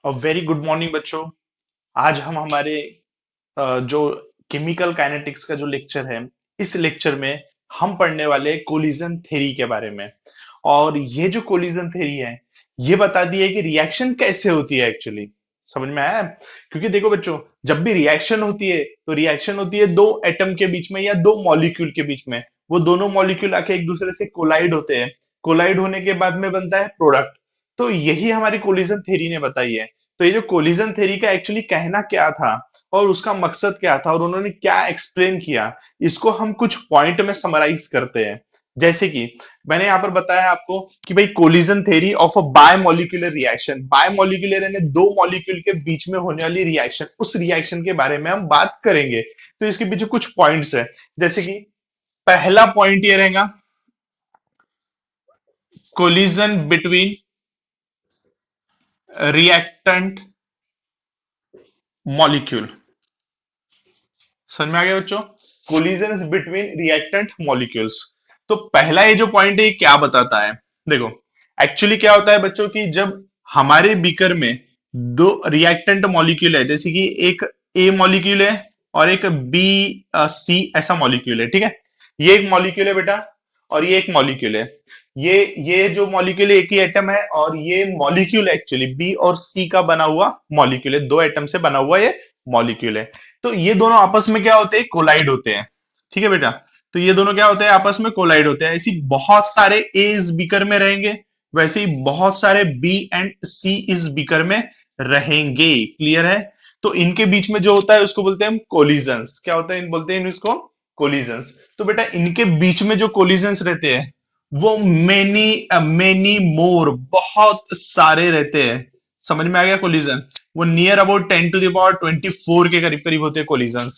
Very good morning बच्चों। आज हम हमारे जो केमिकल काइनेटिक्स का जो लेक्चर है, इस लेक्चर में हम पढ़ने वाले कोलिजन थ्योरी के बारे में। और ये जो कोलिजन थ्योरी है, ये बताती है कि रिएक्शन कैसे होती है एक्चुअली। समझ में आया? क्योंकि देखो बच्चों, जब भी रिएक्शन होती है तो रिएक्शन होती है दो एटम के बीच में या दो मॉलिक्यूल के बीच में। वो दोनों मॉलिक्यूल आके एक दूसरे से कोलाइड होते हैं। कोलाइड होने के बाद में बनता है प्रोडक्ट। तो यही हमारी कोलिजन थ्योरी ने बताई है। तो ये जो कोलिजन थ्योरी का एक्चुअली कहना क्या था और उसका मकसद क्या था और उन्होंने क्या एक्सप्लेन किया, इसको हम कुछ पॉइंट में समराइज करते हैं। जैसे कि मैंने यहां पर बताया आपको कि भाई collision theory of a bimolecular reaction, bimolecular यानी दो मॉलिक्यूल के बीच में होने वाली रिएक्शन, उस रिएक्शन के बारे में हम बात करेंगे। तो इसके पीछे कुछ पॉइंट्स है। जैसे कि पहला पॉइंट ये रहेगा, कोलिजन बिटवीन रिएक्टेंट मॉलिक्यूल। समझ में आ गया बच्चों? Collisions between reactant molecules. तो पहला ये जो पॉइंट है, ये क्या बताता है? देखो, एक्चुअली क्या होता है बच्चों की, जब हमारे बीकर में दो रिएक्टेंट मॉलिक्यूल है, जैसे कि एक ए मॉलिक्यूल है और एक बी सी ऐसा मॉलिक्यूल है, ठीक है। ये एक मॉलिक्यूल है बेटा और ये एक मॉलिक्यूल है। ये जो मॉलिक्यूल है एक ही एटम है और ये मॉलिक्यूल एक्चुअली बी और सी का बना हुआ मॉलिक्यूल है, दो एटम से बना हुआ ये मॉलिक्यूल है। तो ये दोनों आपस में क्या होते हैं? कोलाइड होते हैं। ठीक है बेटा। तो ये दोनों क्या होते हैं? आपस में कोलाइड होते हैं। ऐसी बहुत सारे ए इस बीकर में रहेंगे, वैसे ही बहुत सारे बी एंड सी इस बीकर में रहेंगे। क्लियर है? तो इनके बीच में जो होता है उसको बोलते हैं हम कोलिजन्स। क्या होता है? बोलते हैं इसको कोलिजन्स। तो बेटा इनके बीच में जो कोलिजन्स रहते हैं वो मेनी मेनी मोर, बहुत सारे रहते हैं। समझ में आ गया? कोलिजन वो near about 10 to the power 24 के करीब करीब होते हैं कोलिजन्स।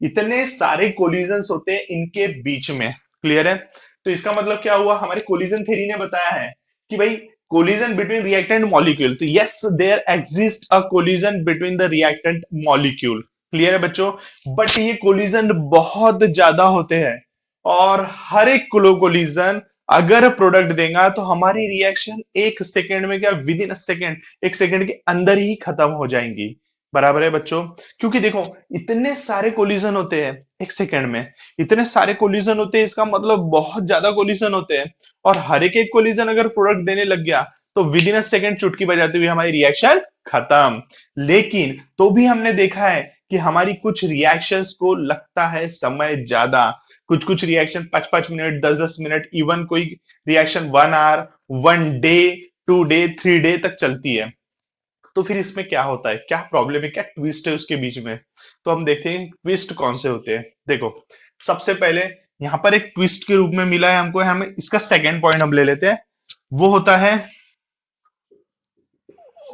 इतने सारे कोलिजन्स होते हैं इनके बीच में। क्लियर है? तो इसका मतलब क्या हुआ? हमारे कोलिजन थ्योरी ने बताया है कि भाई कोलिजन बिटवीन रिएक्टेंट मॉलिक्यूल, तो yes there exist a collision between the reactant molecule. Clear है बच्चों? बट ये कोलिजन बहुत ज्यादा होते हैं और हर एक कोलिजन अगर प्रोडक्ट देगा तो हमारी रिएक्शन एक सेकेंड में, क्या विद इन सेकेंड, एक सेकेंड के अंदर ही खत्म हो जाएंगी। बराबर है बच्चों? क्योंकि देखो, इतने सारे कोलिजन होते हैं एक सेकेंड में, इतने सारे कोलिजन होते हैं, इसका मतलब बहुत ज्यादा कोलिजन होते हैं। और हर एक कोलिजन अगर प्रोडक्ट देने लग गया तो विद इन अ सेकेंड चुटकी बजाते हुए हमारी रिएक्शन खत्म। लेकिन तो भी हमने देखा है कि हमारी कुछ रिएक्शंस को लगता है समय ज्यादा। कुछ कुछ रिएक्शन 5-5 मिनट, 10-10 मिनट, इवन कोई reaction 1 hour, 1 day, 2 day, 3 day तक चलती है। तो फिर इसमें क्या होता है? क्या प्रॉब्लम है? क्या ट्विस्ट है उसके बीच में? तो हम देखते हैं ट्विस्ट कौन से होते हैं। देखो, सबसे पहले यहां पर एक ट्विस्ट के रूप में मिला है हमको, हमें इसका सेकेंड पॉइंट हम ले लेते हैं। वो होता है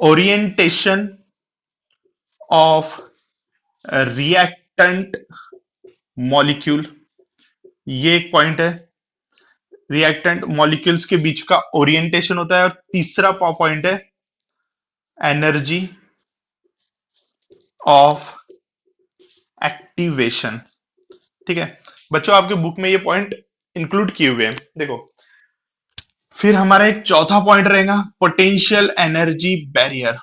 ओरिएंटेशन ऑफ रिएक्टेंट मॉलिक्यूल। ये एक पॉइंट है। रिएक्टेंट मॉलिक्यूल्स के बीच का ओरिएंटेशन होता है। और तीसरा पॉइंट है एनर्जी ऑफ एक्टिवेशन। ठीक है बच्चों, आपके बुक में ये पॉइंट इंक्लूड किए हुए हैं। देखो, फिर हमारा एक चौथा पॉइंट रहेगा पोटेंशियल एनर्जी बैरियर।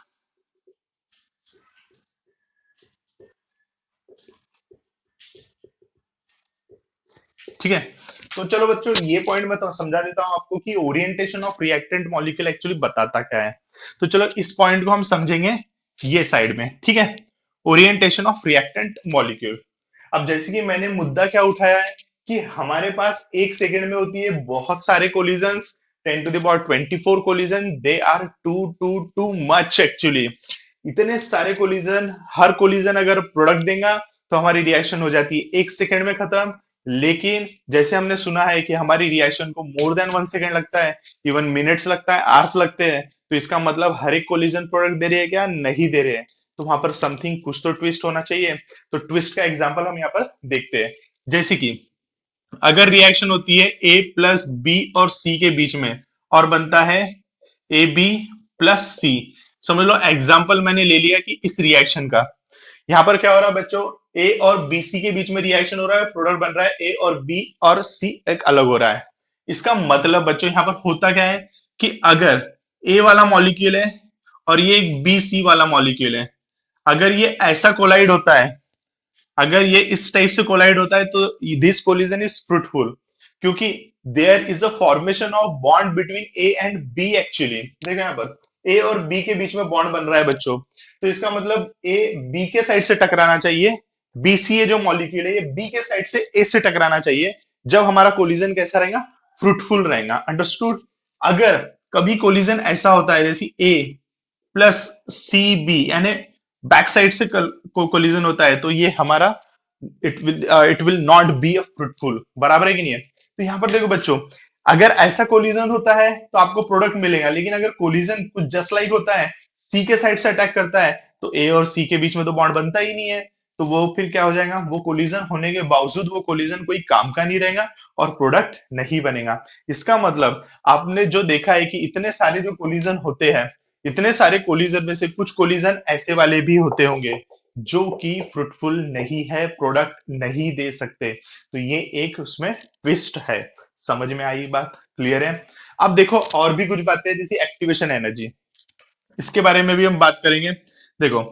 ठीक है, तो चलो बच्चों, ये पॉइंट मैं तो समझा देता हूं आपको कि orientation of reactant molecule actually बताता क्या है। तो चलो इस पॉइंट को हम समझेंगे ये साइड में। ठीक है, ओरिएंटेशन ऑफ रिएक्टेंट मॉलिक्यूल। अब जैसे कि मैंने मुद्दा क्या उठाया है कि हमारे पास एक सेकंड में होती है बहुत सारे collisions, 10 to the power 24 collision. They are too too too much actually. इतने सारे कोलिजन, हर कोलिजन अगर प्रोडक्ट देगा तो हमारी रिएक्शन हो जाती है एक सेकंड में खत्म। लेकिन जैसे हमने सुना है कि हमारी रिएक्शन को मोर देन 1 सेकंड लगता है, इवन मिनट्स लगता है, आवर्स लगते हैं। तो इसका मतलब हर एक कोलिजन प्रोडक्ट दे रही है क्या? नहीं दे रहे हैं। तो वहां पर समथिंग, कुछ तो ट्विस्ट होना चाहिए। तो ट्विस्ट का एग्जांपल हम यहाँ पर देखते हैं। जैसे कि अगर रिएक्शन होती है ए प्लस बी और सी के बीच में और बनता है ए बी प्लस सी। समझ लो एग्जाम्पल मैंने ले लिया कि इस रिएक्शन का, यहां पर क्या हो रहा है बच्चों? ए और बी सी के बीच में रिएक्शन हो रहा है, प्रोडक्ट बन रहा है ए और बी और सी एक अलग हो रहा है। इसका मतलब बच्चों यहां पर होता क्या है कि अगर ए वाला मॉलिक्यूल है और ये एक बी सी वाला मॉलिक्यूल है, अगर ये ऐसा कोलाइड होता है, अगर ये इस टाइप से कोलाइड होता है तो दिस कोलिजन इज फ्रूटफुल, क्योंकि there is a formation of bond between A and B. Actually देखो यहाँ पर ए और बी के बीच में बॉन्ड बन रहा है बच्चों, तो इसका मतलब ए बी के साइड से टकराना चाहिए, बी सी ए जो मॉलिक्यूल है ये बी के साइड से ए से टकराना चाहिए, जब हमारा कोलिजन कैसा रहेगा, फ्रूटफुल रहेगा। अंडरस्टूड। अगर कभी कोलिजन ऐसा होता है जैसे ए प्लस सी बी, यानी बैक साइड से कोलिजन होता है, तो ये हमारा it will not be a fruitful. बराबर है कि नहीं है? तो यहाँ पर देखो बच्चों, अगर ऐसा कोलिजन होता है तो आपको प्रोडक्ट मिलेगा, लेकिन अगर कोलिजन कुछ जस्ट लाइक होता है, सी के साइड से अटैक करता है, तो ए और सी के बीच में तो बॉन्ड बनता ही नहीं है, तो वो फिर क्या हो जाएगा, वो कोलिजन होने के बावजूद वो कोलिजन कोई काम का नहीं रहेगा और प्रोडक्ट नहीं बनेगा। इसका मतलब आपने जो देखा है कि इतने सारे जो कोलिजन होते हैं, इतने सारे कोलिजन में से कुछ कोलिजन ऐसे वाले भी होते होंगे जो कि फ्रूटफुल नहीं है, प्रोडक्ट नहीं दे सकते, तो ये एक उसमें ट्विस्ट है। समझ में आई बात? क्लियर है? अब देखो और भी कुछ बातें हैं, जैसे एक्टिवेशन एनर्जी, इसके बारे में भी हम बात करेंगे। देखो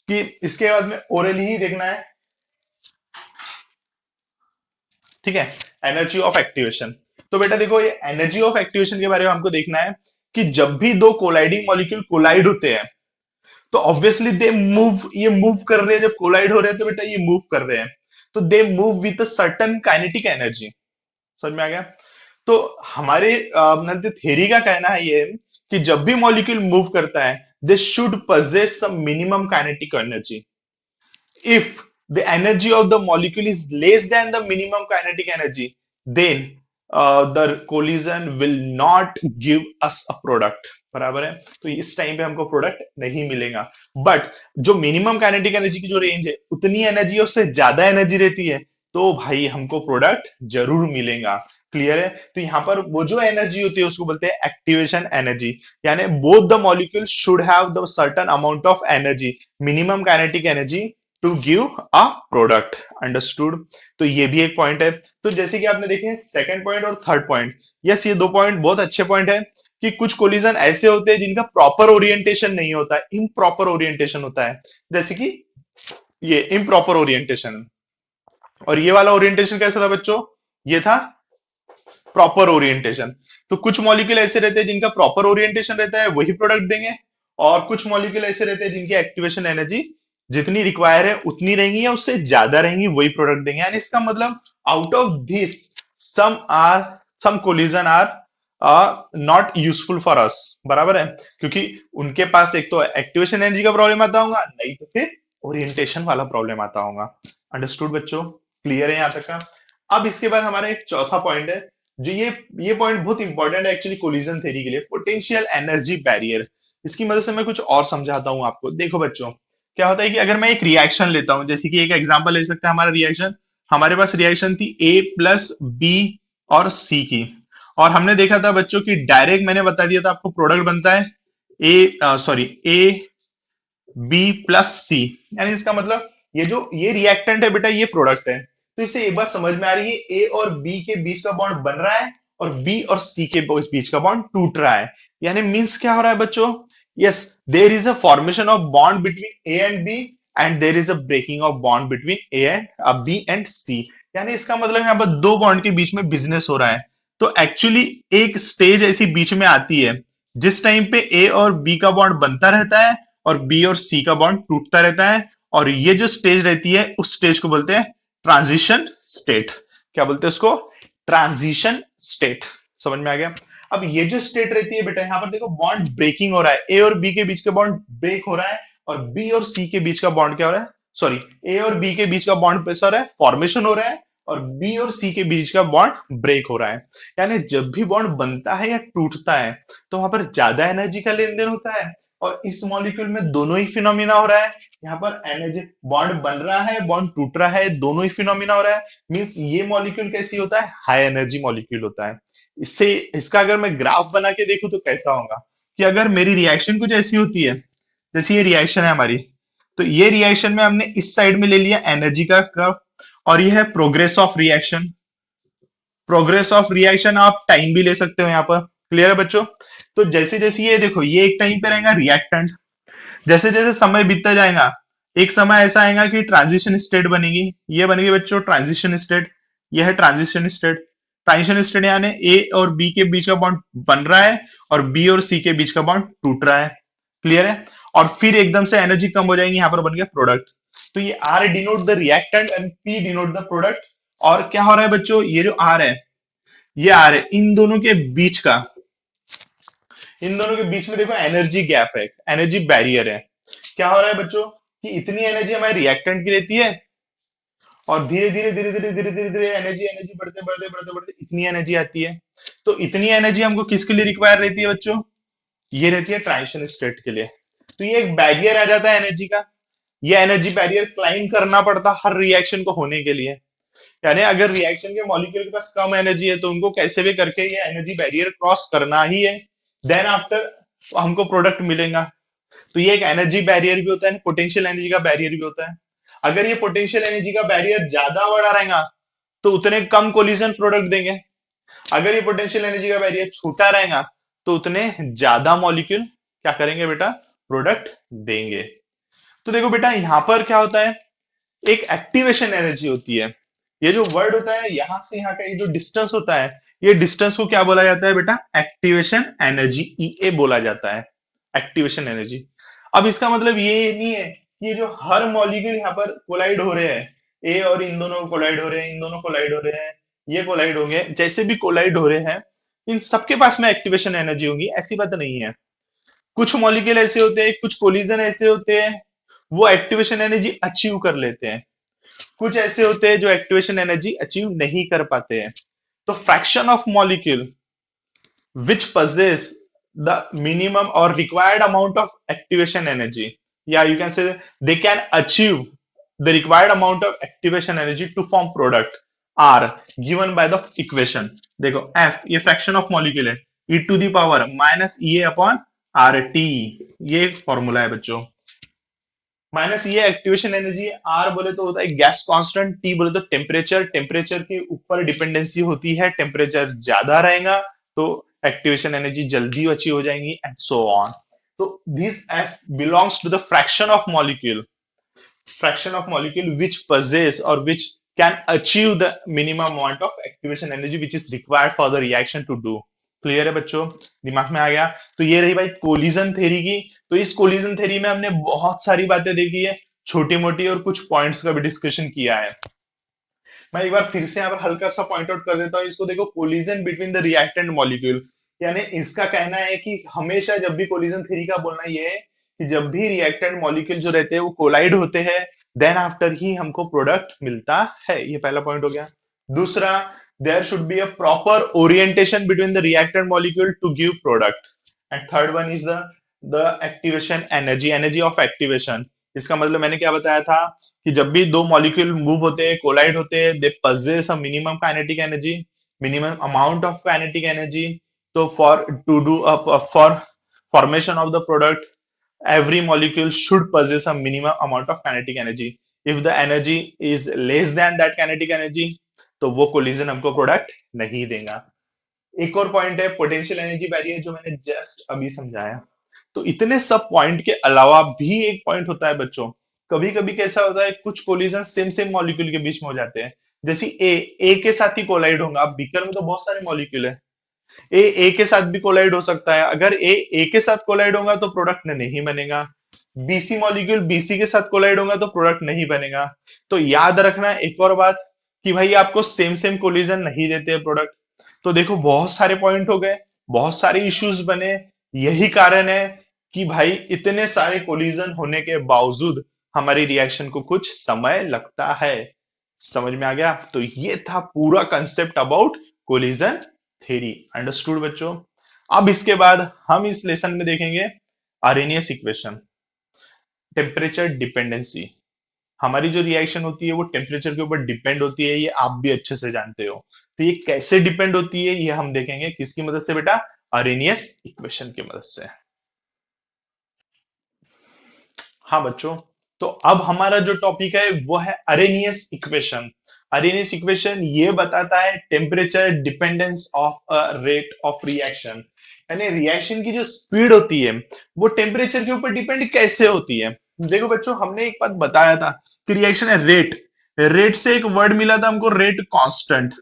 कि इसके बाद में ओरली ही देखना है, ठीक है, एनर्जी ऑफ एक्टिवेशन। तो बेटा देखो, ये एनर्जी ऑफ एक्टिवेशन के बारे में हमको देखना है कि जब भी दो कोलाइडिंग मॉलिक्यूल कोलाइड होते हैं, तो ऑब्वियसली दे मूव, ये मूव कर रहे हैं, जब कोलाइड हो रहे हैं तो बेटा ये मूव कर रहे हैं, तो they move with a certain kinetic energy. समझ में आ गया? तो हमारे थ्योरी का कहना है ये कि जब भी मॉलिक्यूल मूव करता है, they should possess some minimum kinetic energy. If the energy of the molecule is less than the minimum kinetic energy, then the collision will not give us a product. बराबर है? तो इस time पे हमको product नहीं मिलेगा। But जो minimum kinetic energy की जो रेंज है, उतनी एनर्जी उससे ज्यादा एनर्जी रहती है, तो भाई हमको प्रोडक्ट जरूर मिलेगा। क्लियर है? तो यहाँ पर वो जो एनर्जी होती है उसको बोलते हैं एक्टिवेशन एनर्जी, यानी both the molecule should have the certain amount of energy, minimum kinetic energy to give a product. Understood? तो ये भी एक पॉइंट है। तो जैसे कि आपने देखे सेकंड पॉइंट और थर्ड पॉइंट, यस ये दो पॉइंट बहुत अच्छे पॉइंट है कि कुछ कोलिजन ऐसे होते हैं जिनका प्रॉपर ओरिएंटेशन नहीं होता है, इम्प्रॉपर ओरिएंटेशन होता है, जैसे कि ये इम्प्रॉपर ओरिएंटेशन। और ये वाला ओरिएंटेशन कैसा था बच्चों? ये था प्रॉपर ओरिएंटेशन। तो कुछ मॉलिक्यूल ऐसे रहते हैं जिनका प्रॉपर ओरिएंटेशन रहता है, वही प्रोडक्ट देंगे, और कुछ मॉलिक्यूल ऐसे रहते हैं जिनकी एक्टिवेशन एनर्जी जितनी रिक्वायर है उतनी रहेंगी या उससे ज्यादा रहेंगी, वही प्रोडक्ट देंगे। यानी इसका मतलब out of this some collision are not useful for us. बराबर है? क्योंकि उनके पास एक तो एक्टिवेशन एनर्जी का प्रॉब्लम आता होगा, नहीं तो फिर ओरिएंटेशन वाला प्रॉब्लम आता होगा। अंडरस्टूड बच्चों? क्लियर है यहाँ तक का? अब इसके बाद हमारा एक चौथा पॉइंट है, जो ये पॉइंट बहुत इंपॉर्टेंट है एक्चुअली कोलिजन थ्योरी के लिए, पोटेंशियल एनर्जी बैरियर। इसकी मदद से मैं कुछ और समझाता हूं आपको। देखो बच्चों, क्या होता है कि अगर मैं एक रिएक्शन लेता हूं, जैसे कि एक एग्जांपल ले सकते हैं हमारा रिएक्शन, हमारे पास रिएक्शन थी ए प्लस बी और सी की, और हमने देखा था बच्चों की डायरेक्ट मैंने बता दिया था आपको प्रोडक्ट बनता है ए बी प्लस सी, यानी इसका मतलब ये रिएक्टेंट है बेटा, ये प्रोडक्ट है। तो इससे एक बात समझ में आ रही है, ए और बी के बीच का बॉन्ड बन रहा है और बी और सी के बीच का बॉन्ड टूट रहा है। यानी मींस क्या हो रहा है बच्चों? Yes, there is a formation of bond between A and B and there is a breaking of bond between A and B and C. यानी इसका मतलब यहाँ पर दो बॉन्ड के बीच में बिजनेस हो रहा है। तो एक्चुअली एक स्टेज ऐसी बीच में आती है जिस टाइम पे ए और बी का बॉन्ड बनता रहता है और बी और सी का बॉन्ड टूटता रहता है, और ये जो स्टेज रहती है उस स्टेज को बोलते हैं ट्रांजिशन स्टेट। क्या बोलते हैं उसको? Transition state. समझ में आ गया? अब ये जो स्टेट रहती है बेटा, यहाँ पर देखो बॉन्ड ब्रेकिंग हो रहा है, ए और बी के बीच का बॉन्ड ब्रेक हो रहा है, और बी और सी के बीच का बॉन्ड क्या हो रहा है, सॉरी ए और बी के बीच का बॉन्ड कैसा हो रहा है, फॉर्मेशन हो रहा है, और बी और सी के बीच का बॉन्ड ब्रेक हो रहा है। यानी जब भी बॉन्ड बनता है या टूटता है तो वहां पर ज्यादा एनर्जी का लेन देन होता है, और इस मॉलिक्यूल में दोनों ही फिनोमिना हो रहा है। यहाँ पर एनर्जी, बॉन्ड बन रहा है, बॉन्ड टूट रहा है, दोनों ही फिनोमिना हो रहा है। मींस ये मॉलिक्यूल कैसी होता है? हाई एनर्जी मॉलिक्यूल होता है। इससे इसका अगर मैं ग्राफ बना के देखूं तो कैसा होगा कि अगर मेरी रिएक्शन कुछ ऐसी होती है, जैसे ये रिएक्शन है हमारी, तो ये रिएक्शन में हमने इस साइड में ले लिया एनर्जी का कर्व, और ये है progress of reaction. Progress of reaction आप टाइम भी ले सकते हो यहाँ पर। क्लियर है बच्चों? तो जैसे जैसे ये देखो, ये एक टाइम पे रहेगा रिएक्टेंट, जैसे जैसे समय बीतता जाएगा, एक समय ऐसा आएगा कि ट्रांजिशन स्टेट बनेगी। ये बनेगी बच्चों ट्रांजिशन स्टेट। ये है ट्रांजिशन स्टेट। ट्रांजिशन स्टेट यानी ए और बी के बीच का बॉन्ड बन रहा है और बी और सी के बीच का बॉन्ड टूट रहा है। क्लियर है? और फिर एकदम से एनर्जी कम हो जाएगी, यहां पर बन गया प्रोडक्ट। तो ये R denote the reactant and P denote the product. और क्या हो रहा है बच्चों, ये जो आर है, ये आर है इन दोनों के बीच का, इन दोनों के बीच में देखो एनर्जी गैप है, एनर्जी बैरियर है। क्या हो रहा है बच्चों कि इतनी एनर्जी हमारे रिएक्टेंट की रहती है और धीरे धीरे धीरे धीरे धीरे धीरे धीरे एनर्जी एनर्जी बढ़ते बढ़ते बढ़ते बढ़ते इतनी एनर्जी आती है। तो इतनी एनर्जी हमको किसके लिए रिक्वायर रहती है बच्चों? ये रहती है ट्रांजिशन स्टेट के लिए। तो ये एक बैरियर आ जाता है एनर्जी का। ये एनर्जी बैरियर क्लाइम करना पड़ता हर रिएक्शन को होने के लिए। यानी अगर रिएक्शन के मॉलिक्यूल के पास कम एनर्जी है तो उनको कैसे भी करके ये एनर्जी बैरियर क्रॉस करना ही है। देन आफ्टर हमको प्रोडक्ट मिलेगा। तो ये एक एनर्जी बैरियर भी होता है, पोटेंशियल एनर्जी का बैरियर भी होता है। अगर ये पोटेंशियल एनर्जी का बैरियर ज्यादा बड़ा रहेगा तो उतने कम कोलिजन प्रोडक्ट देंगे। अगर ये पोटेंशियल एनर्जी का बैरियर छोटा रहेगा तो उतने ज्यादा मॉलिक्यूल क्या करेंगे बेटा, प्रोडक्ट देंगे। तो देखो बेटा यहां पर क्या होता है, एक एक्टिवेशन एनर्जी होती है। ये जो वर्ड होता है यहां से यहाँ का ये जो डिस्टेंस होता है, ये डिस्टेंस को क्या बोला जाता है बेटा, एक्टिवेशन एनर्जी, ईए बोला जाता है, एक्टिवेशन एनर्जी। अब इसका मतलब ये नहीं है कि ये जो हर मॉलिक्यूल यहाँ पर कोलाइड हो रहे हैं, ए और इन दोनों कोलाइड हो रहे हैं, इन दोनों कोलाइड हो रहे हैं, ये कोलाइड होंगे, जैसे भी कोलाइड हो रहे हैं इन सबके पास में एक्टिवेशन एनर्जी होगी, ऐसी बात नहीं है। कुछ मॉलिक्यूल ऐसे होते हैं, कुछ कोलिजन ऐसे होते हैं वो एक्टिवेशन एनर्जी अचीव कर लेते हैं। कुछ ऐसे होते हैं जो एक्टिवेशन एनर्जी अचीव नहीं कर पाते हैं। तो fraction of molecule which possess the minimum or required amount of activation energy, yeah, you can say they can achieve the required amount of activation energy to form product are given by the equation। देखो f ये fraction of molecule है, e to the power minus E upon R T, ये formula है बच्चों। Minus ये activation energy, are बोले तो होता है गैस कांस्टेंट, टी बोले तो टेम्परेचर, टेम्परेचर के ऊपर डिपेंडेंसी होती है, टेम्परेचर ज्यादा रहेगा तो एक्टिवेशन एनर्जी जल्दी अचीव हो जाएंगी एंड सो ऑन। तो this F belongs to the fraction of molecule, fraction of molecule which possess or which can achieve the minimum amount of activation energy which is required for the reaction to do। Clear है बच्चों, दिमाग में आ गया? तो ये रही भाई collision theory की। तो इस कोलिजन थ्योरी में हमने बहुत सारी बातें देखी है, छोटी मोटी, और कुछ पॉइंट्स का भी डिस्कशन किया है। मैं एक बार फिर से यहाँ पर हल्का सा पॉइंट आउट कर देता हूँ इसको। देखो collision between the reactant molecules, यानी इसका कहना है कि हमेशा जब भी कोलिजन थ्योरी का बोलना ये है कि जब भी रिएक्टेंट मॉलिक्यूल जो रहते हैं वो कोलाइड होते हैं देन आफ्टर ही हमको प्रोडक्ट मिलता है। ये पहला पॉइंट हो गया। दूसरा, there should be a proper orientation between the reactant molecule to give product. And third one is the activation energy, energy of activation. इसका मतलब मैंने क्या बताया था कि जब भी दो मॉलिक्यूल मूव होते हैं, कोलाइड होते हैं, they possess a minimum kinetic energy, minimum amount of kinetic energy. तो for to do for formation of the product every molecule should possess a minimum amount of kinetic energy। if the energy is less than that kinetic energy तो वो collision हमको product नहीं देगा। एक और point है potential energy barrier, जो मैंने जस्ट अभी समझाया। तो इतने सब पॉइंट के अलावा भी एक पॉइंट होता है बच्चों, कभी कभी कैसा होता है कुछ कोलिजन सेम सेम मॉलिक्यूल के बीच में हो जाते हैं। जैसे ए के साथ ही कोलाइड होगा। अब बीकर में तो बहुत सारे मॉलिक्यूल है, ए के साथ भी कोलाइड हो सकता है। अगर ए के साथ कोलाइड होगा तो प्रोडक्ट नहीं बनेगा। बीसी मॉलिक्यूल बीसी के साथ कोलाइड होगा तो प्रोडक्ट नहीं बनेगा। तो याद रखना एक और बात कि भाई आपको सेम सेम कोलिजन नहीं देते प्रोडक्ट। तो देखो बहुत सारे पॉइंट हो गए, बहुत सारे इश्यूज बने। यही कारण है कि भाई इतने सारे कोलिजन होने के बावजूद हमारी रिएक्शन को कुछ समय लगता है। समझ में आ गया? तो ये था पूरा concept about collision theory. Understood बच्चों? अब इसके बाद हम इस लेसन में देखेंगे अरेनियस इक्वेशन, टेम्परेचर डिपेंडेंसी। हमारी जो रिएक्शन होती है वो टेम्परेचर के ऊपर डिपेंड होती है, ये आप भी अच्छे से जानते हो। तो ये कैसे डिपेंड होती है ये हम देखेंगे किसकी मदद से बेटा, अरेनियस इक्वेशन की मदद से। हाँ बच्चों, तो अब हमारा जो टॉपिक है वो है अरेनियस इक्वेशन। अरेनियस इक्वेशन ये बताता है temperature dependence of a rate of reaction, यानी रिएक्शन की जो स्पीड होती है वो टेम्परेचर के ऊपर डिपेंड कैसे होती है। देखो बच्चों, हमने एक बात बताया था कि रिएक्शन है रेट। रेट से एक वर्ड मिला था हमको, रेट कांस्टेंट।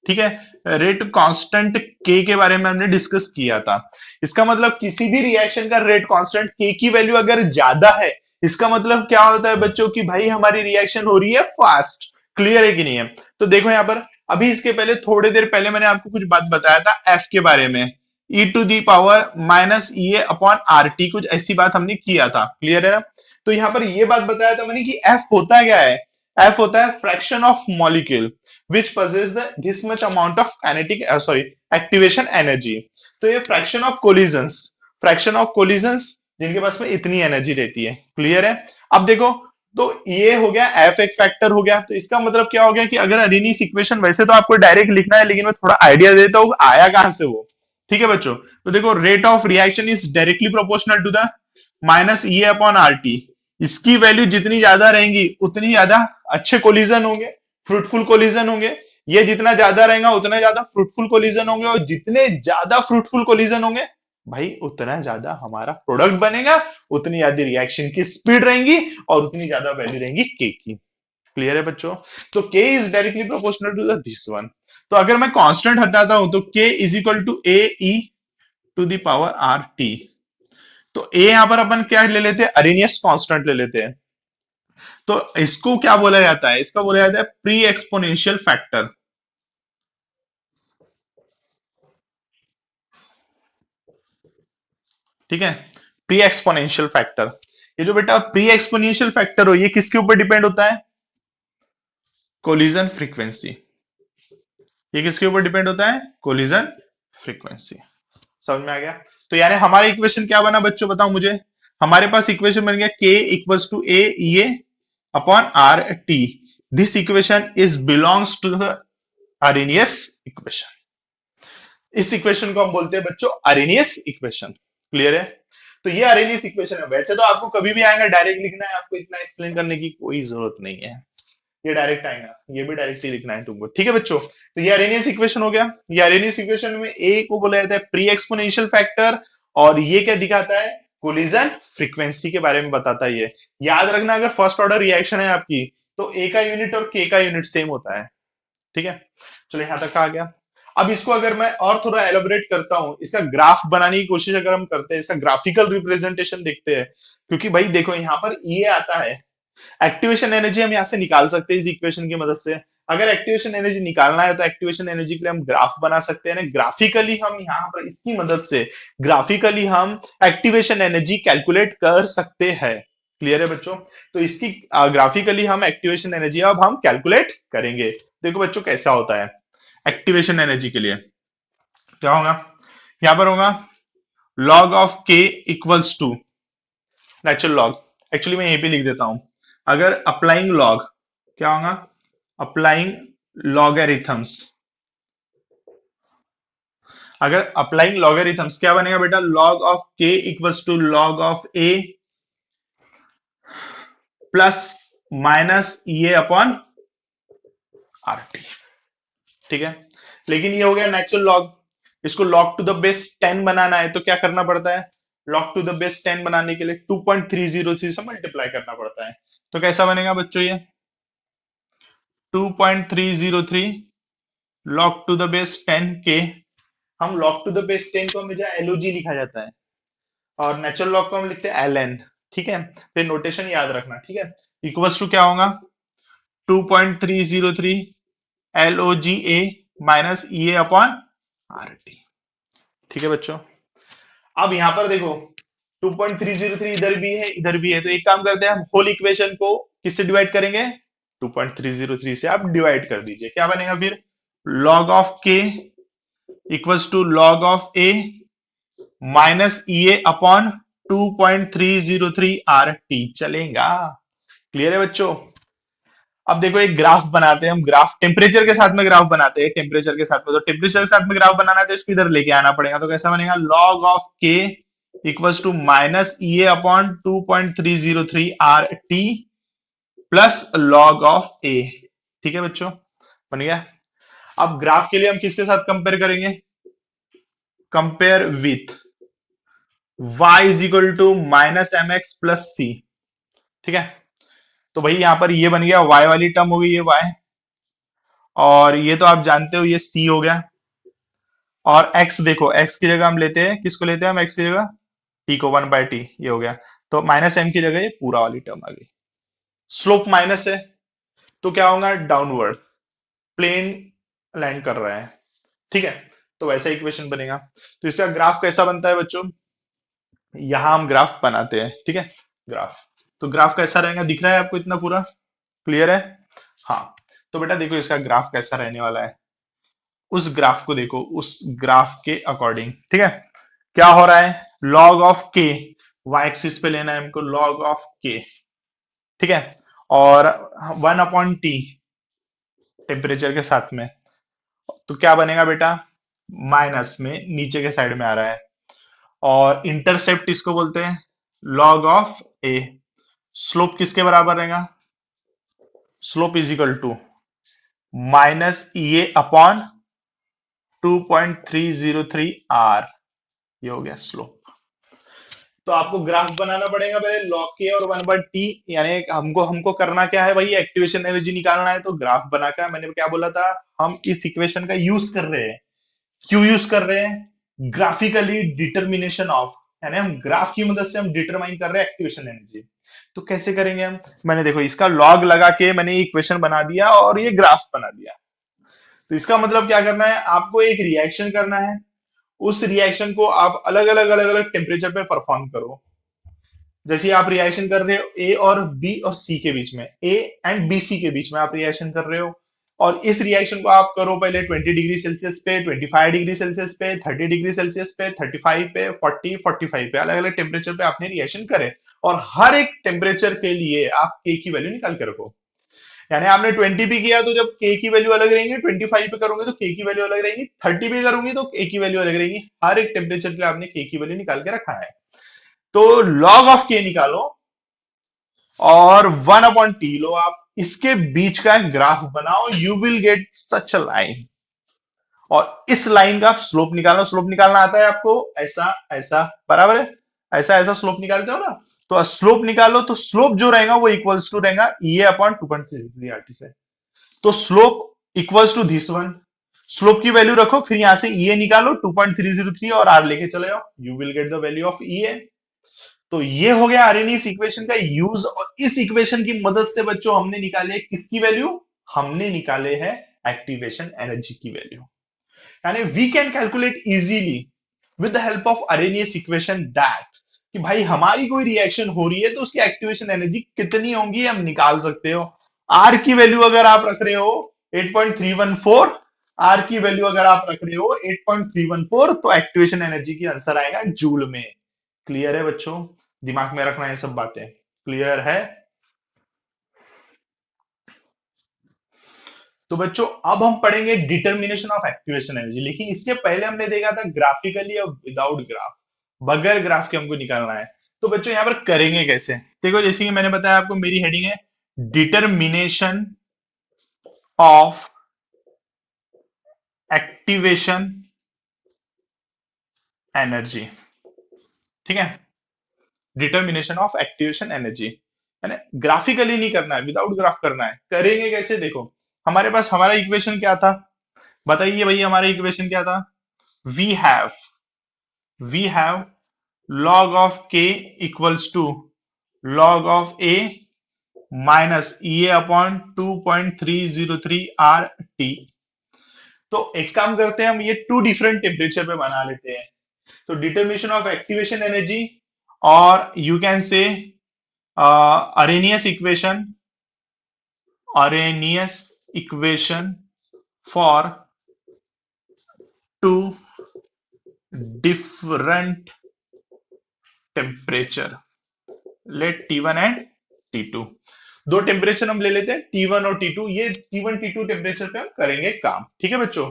ठीक है, रेट कांस्टेंट के बारे में हमने डिस्कस किया था। इसका मतलब किसी भी रिएक्शन का रेट कांस्टेंट के की वैल्यू अगर ज्यादा है, इसका मतलब क्या होता है बच्चों की भाई हमारी रिएक्शन हो रही है फास्ट। क्लियर है कि नहीं है? तो देखो यहाँ पर, अभी इसके पहले थोड़ी देर पहले मैंने आपको कुछ बात बताया था एफ के बारे में, e to the power minus E A upon R T, कुछ ऐसी बात हमने किया था। क्लियर है ना? तो यहाँ पर ये बात बताया था मैंने कि एफ होता क्या है। एफ होता है fraction of molecule which possess the this much amount of kinetic sorry activation energy। तो ये फ्रैक्शन ऑफ कोलिजन्स जिनके पास में इतनी एनर्जी रहती है। क्लियर है? अब देखो, तो ये हो गया एफ एक फैक्टर हो गया। तो इसका मतलब क्या हो गया कि अगर अरेनीस इक्वेशन, वैसे तो आपको डायरेक्ट लिखना है लेकिन मैं थोड़ा आइडिया देता हूँ आया कहां से वो। ठीक है बच्चों, तो देखो rate of reaction is directly proportional to the minus E upon R T. इसकी वैल्यू जितनी ज्यादा रहेंगी उतनी ज्यादा अच्छे कोलिजन होंगे, फ्रूटफुल कोलिजन होंगे। ये जितना ज्यादा रहेगा उतना ज्यादा फ्रूटफुल कोलिजन होंगे, और जितने ज्यादा फ्रूटफुल कोलिजन होंगे भाई उतना ज्यादा हमारा प्रोडक्ट बनेगा, उतनी ज्यादा रिएक्शन की स्पीड रहेंगी और उतनी ज्यादा वैल्यू रहेंगी के की। क्लियर है बच्चों? तो K is directly proportional to this one. तो अगर मैं कांस्टेंट हटाता हूं तो K is equal to A E to the power R T. तो ए यहां पर अपन क्या ले लेते हैं, अरेनियस कांस्टेंट ले लेते हैं। तो इसको क्या बोला जाता है, इसका बोला जाता है प्री एक्सपोनेंशियल फैक्टर। ठीक है, प्री एक्सपोनेंशियल फैक्टर। ये जो बेटा प्री एक्सपोनेंशियल फैक्टर हो, ये किसके ऊपर डिपेंड होता है? Collision frequency. ये किसके ऊपर डिपेंड होता है? Collision frequency. समझ में आ गया? तो यानी हमारा इक्वेशन क्या बना बच्चों, बताओ मुझे। हमारे पास इक्वेशन बन गया K equals to A upon R T. This equation is belongs to the Arrhenius equation. इस इक्वेशन को हम बोलते हैं बच्चों अरेनियस इक्वेशन। क्लियर है? तो ये अरेनियस इक्वेशन है। वैसे तो आपको कभी भी आएगा डायरेक्ट लिखना है, आपको इतना एक्सप्लेन करने की कोई जरूरत नहीं है। ये डायरेक्ट आएगा, ये भी डायरेक्ट ही लिखना है तुमको। ठीक है बच्चों, तो ये अरेनियस इक्वेशन हो गया। ये अरेनियस इक्वेशन में ए को बोला जाता है प्री एक्सपोनेंशियल फैक्टर, और ये क्या दिखाता है? कोलिजन फ्रीक्वेंसी के बारे में बताता है ये। याद रखना, अगर फर्स्ट ऑर्डर रिएक्शन है आपकी तो ए का यूनिट और के का यूनिट सेम होता है। ठीक है, चलो यहां तक आ गया। अब इसको अगर मैं और थोड़ा एलोबरेट करता हूं, इसका ग्राफ बनाने की कोशिश अगर हम करते हैं, इसका ग्राफिकल रिप्रेजेंटेशन देखते हैं। क्योंकि भाई देखो यहाँ पर ये आता है, एक्टिवेशन एनर्जी हम यहाँ से निकाल सकते हैं इस इक्वेशन की मदद से। अगर एक्टिवेशन एनर्जी निकालना है तो एक्टिवेशन एनर्जी के लिए हम ग्राफ बना सकते हैं। ग्राफिकली हम यहाँ पर इसकी मदद से ग्राफिकली हम एक्टिवेशन एनर्जी कैलकुलेट कर सकते हैं। क्लियर है बच्चों? तो इसकी ग्राफिकली हम एक्टिवेशन एनर्जी अब हम कैलकुलेट करेंगे। देखो बच्चों कैसा होता है एक्टिवेशन एनर्जी के लिए। क्या होगा यहां पर? होगा लॉग ऑफ के equals to natural log. Actually मैं यहीं पे लिख देता हूं, अगर अप्लाइंग लॉग, क्या होगा? Applying logarithms. अगर अप्लाइंग लॉगरिथम्स क्या बनेगा बेटा? लॉग ऑफ के equals to log of A plus minus A upon R T. ठीक है, लेकिन ये हो गया नेचुरल लॉग। इसको लॉग टू द बेस 10 बनाना है तो क्या करना पड़ता है? लॉग टू द बेस 10 बनाने के लिए 2.303 से मल्टीप्लाई करना पड़ता है। तो कैसा बनेगा बच्चों ये? 2.303 लॉग टू द बेस 10 के। हम लॉग टू द बेस 10 को हमेशा एलओजी लिखा जाता है, और नेचुरल लॉग को हम लिखते हैं एलएन। ठीक है, फिर नोटेशन याद रखना। ठीक है, इक्वल्स टू क्या होगा? 2.303 एल ओ जी ए माइनस ई ए अपॉन आर टी। ठीक है बच्चों, अब यहां पर देखो 2.303 इधर भी है इधर भी है, तो एक काम करते हैं, हम होल इक्वेशन को किससे डिवाइड करेंगे? 2.303 से आप डिवाइड कर दीजिए। क्या बनेगा फिर? लॉग ऑफ के equals to log of A minus E A upon 2.303 R T. चलेगा? क्लियर है बच्चों? अब देखो एक ग्राफ बनाते हैं हम। ग्राफ टेम्परेचर के साथ में ग्राफ बनाते हैं, टेम्परेचर के साथ में। तो टेम्परेचर के साथ में ग्राफ बनाना है तो इसको इधर लेके आना पड़ेगा। तो कैसा बनेगा? लॉग ऑफ के equals to minus E A upon 2.303 R T plus log of A. ठीक है बच्चों, बन गया। अब ग्राफ के लिए हम किसके साथ कंपेयर करेंगे? Compare with y is equal to minus m x plus c. ठीक है, तो भाई यहां पर ये बन गया y वाली टर्म हो गई ये y, और ये तो आप जानते हो ये c हो गया, और x देखो x की जगह हम लेते हैं, किसको लेते हैं हम x की जगह, t को, 1/t ये हो गया, तो माइनस m की जगह ये पूरा वाली टर्म आ गई। स्लोप माइनस है तो क्या होगा, डाउनवर्ड, प्लेन लैंड कर रहा है। ठीक है, तो वैसा इक्वेशन बनेगा। तो इसका ग्राफ कैसा बनता है बच्चों, यहां हम ग्राफ बनाते हैं। ठीक है, ग्राफ, तो ग्राफ कैसा रहेगा, दिख रहा है आपको इतना पूरा क्लियर है। हाँ, तो बेटा देखो इसका ग्राफ कैसा रहने वाला है, उस ग्राफ को देखो, उस ग्राफ के अकॉर्डिंग। ठीक है, क्या हो रहा है, लॉग ऑफ के, वाई एक्सिस पे लेना है हमको, लॉग ऑफ के। ठीक है, और 1/t टेम्परेचर के साथ में, तो क्या बनेगा बेटा, माइनस में नीचे के साइड में आ रहा है, और इंटरसेप्ट इसको बोलते हैं लॉग ऑफ ए। स्लोप किसके बराबर रहेगा, slope is equal to minus A upon 2.303 R, ये हो गया स्लोप। तो आपको ग्राफ बनाना पड़ेगा पहले लॉग के और 1/t, यानी हमको हमको करना क्या है भाई, एक्टिवेशन एनर्जी निकालना है। तो ग्राफ बनाकर मैंने क्या बोला था, हम इस इक्वेशन का यूज कर रहे हैं। क्यों यूज कर रहे हैं, ग्राफिकली डिटर्मिनेशन ऑफ, यानी हम ग्राफ की मदद से हम डिटरमाइन कर रहे हैं एक्टिवेशन एनर्जी। तो कैसे करेंगे हम, मैंने देखो इसका लॉग लगा के मैंने इक्वेशन बना दिया और ये ग्राफ बना दिया। तो इसका मतलब क्या करना है, आपको एक रिएक्शन करना है, उस रिएक्शन को आप अलग अलग टेम्परेचर पे परफॉर्म करो। जैसे आप रिएक्शन कर रहे हो ए और बी और सी के बीच में, ए एंड बी सी के बीच में आप रिएक्शन कर रहे हो, और इस रिएक्शन को आप करो पहले 20 डिग्री सेल्सियस पे, 25 डिग्री सेल्सियस पे, 30 डिग्री सेल्सियस पे, 35 पे, 40, 45 पे, अलग अलग टेम्परेचर पे आपने रिएक्शन करे, और हर एक टेम्परेचर के लिए आप के की वैल्यू निकाल के रखो। यानी आपने 20 पे किया तो जब के की वैल्यू अलग रहेंगी, 25 पे करोगे तो के की वैल्यू अलग रहेगी, 30 पे करूंगी तो के की वैल्यू अलग रहेगी, हर एक टेम्परेचर के लिए आपने के की वैल्यू निकाल के रखा है। तो लॉग ऑफ के निकालो और 1/t लो, आप इसके बीच का ग्राफ बनाओ, you will get such a line, और इस लाइन का स्लोप निकालना, स्लोप निकालना आता है आपको, ऐसा ऐसा बराबर है, ऐसा ऐसा स्लोप निकालते हो ना, तो स्लोप निकालो, तो स्लोप जो रहेगा वो इक्वल्स टू रहेगा ये अपॉन 2.3 आरटी से। तो slope equals to this one, slope की वैल्यू रखो, फिर यहां से ये निकालो 2.303 और आर लेके चले जाओ, you will get the value of E. तो ये हो गया आरएनएस इक्वेशन का यूज, और इस इक्वेशन की मदद से बच्चों हमने निकाले किसकी वैल्यू, हमने निकाले हैं एक्टिवेशन एनर्जी की वैल्यू। यानी we can calculate easily with the help of Arrhenius equation that, कि भाई हमारी कोई रिएक्शन हो रही है तो उसकी एक्टिवेशन एनर्जी कितनी होंगी हम निकाल सकते हो। आर की वैल्यू अगर आप रख रहे हो 8.314, आर की वैल्यू अगर आप रख रहे हो 8.314, तो एक्टिवेशन एनर्जी की आंसर आएगा जूल में। क्लियर है बच्चों, दिमाग में रखना है सब बातें, क्लियर है। तो बच्चों अब हम पढ़ेंगे डिटर्मिनेशन ऑफ एक्टिवेशन एनर्जी, लेकिन इसके पहले हमने देखा था ग्राफिकली और विदाउट ग्राफ, बगैर ग्राफ के हमको निकालना है। तो बच्चों यहां पर करेंगे कैसे, देखो जैसे कि मैंने बताया आपको, मेरी हेडिंग है डिटर्मिनेशन ऑफ एक्टिवेशन एनर्जी। ठीक है, डिटर्मिनेशन ऑफ एक्टिवेशन एनर्जी, यानी ग्राफिकली नहीं करना है, विदाउट ग्राफ करना है। करेंगे कैसे, देखो हमारे पास हमारा इक्वेशन क्या था, बताइए भाई हमारा इक्वेशन क्या था, we have we have log of k equals to log of a minus A upon 2.303 R T. तो एक काम करते हैं हम, ये टू डिफरेंट टेम्परेचर पे बना लेते हैं। तो डिटर्मिनेशन ऑफ एक्टिवेशन एनर्जी, और you can say Arrhenius equation for two different temperature, let T1 and T2, दो टेम्परेचर हम ले लेते हैं T1 और T2, ये T1 T2 टेम्परेचर पे हम करेंगे काम। ठीक है बच्चों,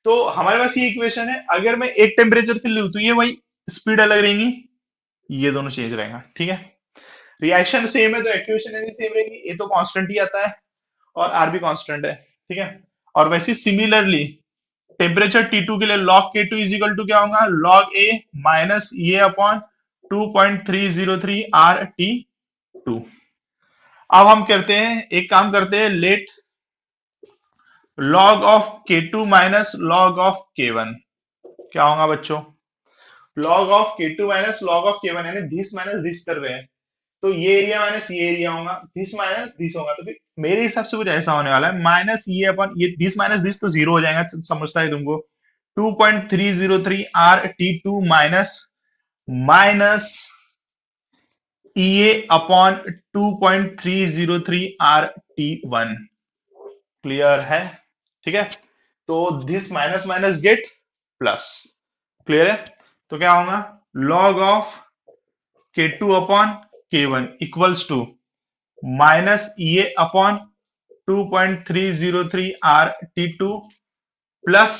तो हमारे पास ये इक्वेशन है, अगर मैं एक टेम्परेचर के लिए तो ये वही स्पीड अलग रहेंगी, ये दोनों चेंज रहेगा। ठीक है, रिएक्शन सेम है तो एक्टिवेशन एनर्जी सेम रहेगी, ये तो कांस्टेंट ही आता है, और आर भी कांस्टेंट है। ठीक है, और वैसे सिमिलरली टेम्परेचर T2 के लिए log K2 is equal to क्या होगा, log A माइनस ये अपॉन 2.303 RT2। अब हम करते हैं, एक काम करते हैं, let log of K2 minus log of K1 क्या होगा बच्चों, log of K2 minus log of K1 यानी दिस माइनस दिस कर रहे हैं, तो ये एरिया माइनस ये एरिया होगा, दिस माइनस दिस होगा, तो फिर मेरे हिसाब से कुछ ऐसा होने वाला है, माइनस ये अपन ये दिस माइनस दिस तो जीरो हो जाएगा, समझता है तुमको, 2.303 RT2 minus minus A upon 2.303 RT1। Clear है, ठीक है, तो this minus minus get plus, clear है, तो क्या होगा, log of K2 upon K1 equals to minus ये अपॉन 2.303 RT2 प्लस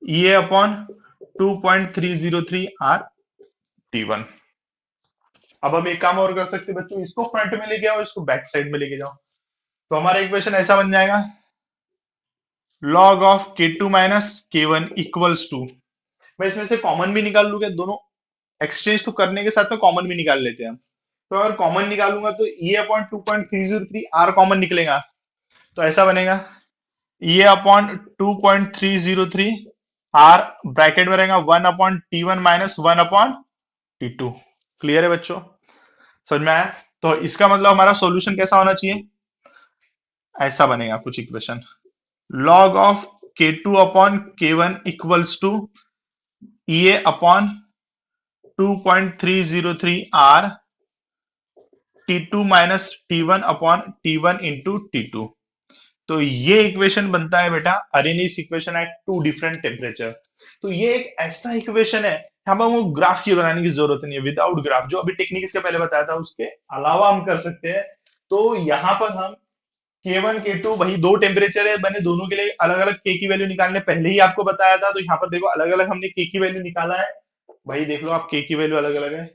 ये अपॉन 2.303 RT1। अब हम एक काम और कर सकते हैं बच्चों, इसको फ्रंट में लेके आओ, इसको बैक साइड में लेके जाओ, तो हमारा इक्वेशन ऐसा बन जाएगा, log of K2 minus K1 equals to, मैं इसमें से कॉमन भी निकाल लूंगा, दोनों एक्सचेंज तो करने के साथ में कॉमन भी निकाल लेते हैं हम, तो अगर कॉमन निकालूंगा तो ये अपॉन 2.303 आर कॉमन निकलेगा, तो ऐसा बनेगा ये अपॉन 2.303 आर ब्रैकेट में रहेगा 1/T1 माइनस 1/T2। क्लियर है बच्चों, समझ में आया, तो इसका मतलब हमारा सॉल्यूशन कैसा होना चाहिए, ऐसा बनेगा कुछ equation, log of K2 upon K1 equals to ये upon 2.303 R T2 minus T1 upon T1 into T2। तो ये इक्वेशन बनता है बेटा Arrhenius equation at two different temperature. तो ये एक ऐसा इक्वेशन है, यहाँ पर वो ग्राफ की बनाने की जरूरत नहीं है, विदाउट ग्राफ, जो अभी टेक्निक इसके पहले बताया था उसके अलावा हम कर सकते हैं। तो यहाँ पर हम K1 K2 वही दो टेम्परेचर है बने, दोनों के लिए अलग अलग K की वैल्यू निकालने पहले ही आपको बताया था, तो यहाँ पर देखो अलग अलग हमने K की वैल्यू निकाला है, वही देख लो आप K की वैल्यू अलग अलग है,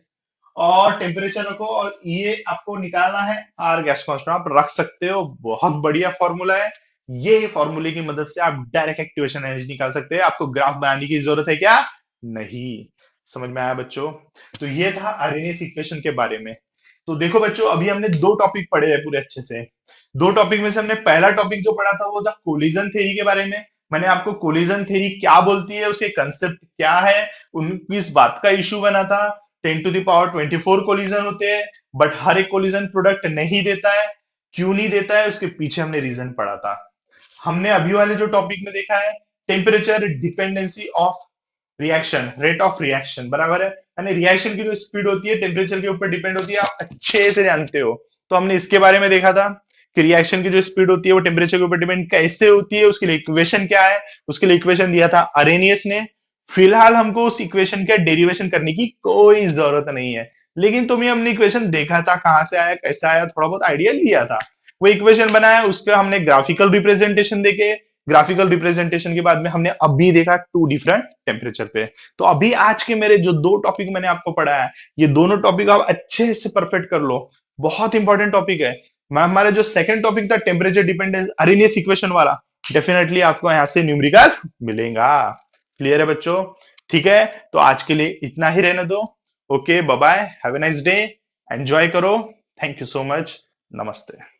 और टेम्परेचर रखो, और ये आपको निकालना है आर गैस कांस्टेंट, आप रख सकते हो, बहुत बढ़िया फॉर्मूला है, ये फॉर्मूले की मदद से आप डायरेक्ट एक्टिवेशन एनर्जी निकाल सकते हैं, आपको ग्राफ बनाने की जरूरत है क्या, नहीं। समझ में आया बच्चों, तो ये था आरएनएस इक्वेशन के बारे में। तो देखो बच्चों, अभी हमने दो टॉपिक पढ़े हैं पूरे अच्छे से, दो टॉपिक में से हमने पहला टॉपिक जो पढ़ा था वो था कोलिजन थ्योरी के बारे में, मैंने आपको कोलिजन थ्योरी क्या बोलती है, उसके कंसेप्ट क्या है, किस बात का इश्यू बना था, 10 टू द पावर 24 कोलिजन होते हैं, बट हर एक कोलिजन प्रोडक्ट नहीं देता है, क्यों नहीं देता है, उसके पीछे हमने रीजन पढ़ा था। हमने अभी वाले जो टॉपिक में देखा है, temperature dependency of reaction, rate of reaction, बराबर है, यानी रिएक्शन की जो स्पीड होती है टेम्परेचर के ऊपर डिपेंड होती है, आप अच्छे से जानते हो। तो हमने इसके बारे में देखा था कि रिएक्शन की जो स्पीड होती है वो टेम्परेचर के ऊपर डिपेंड कैसे होती है, उसके लिए इक्वेशन क्या है, उसके लिए इक्वेशन दिया था अरेनियस ने। फिलहाल हमको उस इक्वेशन का डेरिवेशन करने की कोई जरूरत नहीं है, लेकिन तुम्हें हमने इक्वेशन देखा था, कहां से आया कैसे आया, थोड़ा बहुत आइडिया लिया था, वो इक्वेशन बनाया, उसका हमने ग्राफिकल रिप्रेजेंटेशन देके, ग्राफिकल रिप्रेजेंटेशन के बाद में हमने अभी देखा टू डिफरेंट टेम्परेचर पे। तो अभी आज के मेरे जो दो टॉपिक मैंने आपको पढ़ाया है, ये दोनों टॉपिक आप अच्छे से परफेक्ट कर लो, बहुत इंपॉर्टेंट टॉपिक है। मैं हमारा जो सेकंड टॉपिक था टेम्परेचर डिपेंडेंस अरेनियस इक्वेशन वाला, डेफिनेटली आपको यहां से न्यूमेरिकल मिलेगा। क्लियर है बच्चों, ठीक है, तो आज के लिए इतना ही रहने दो। Okay, bye bye, have a nice day, enjoy करो, थैंक यू सो मच, नमस्ते।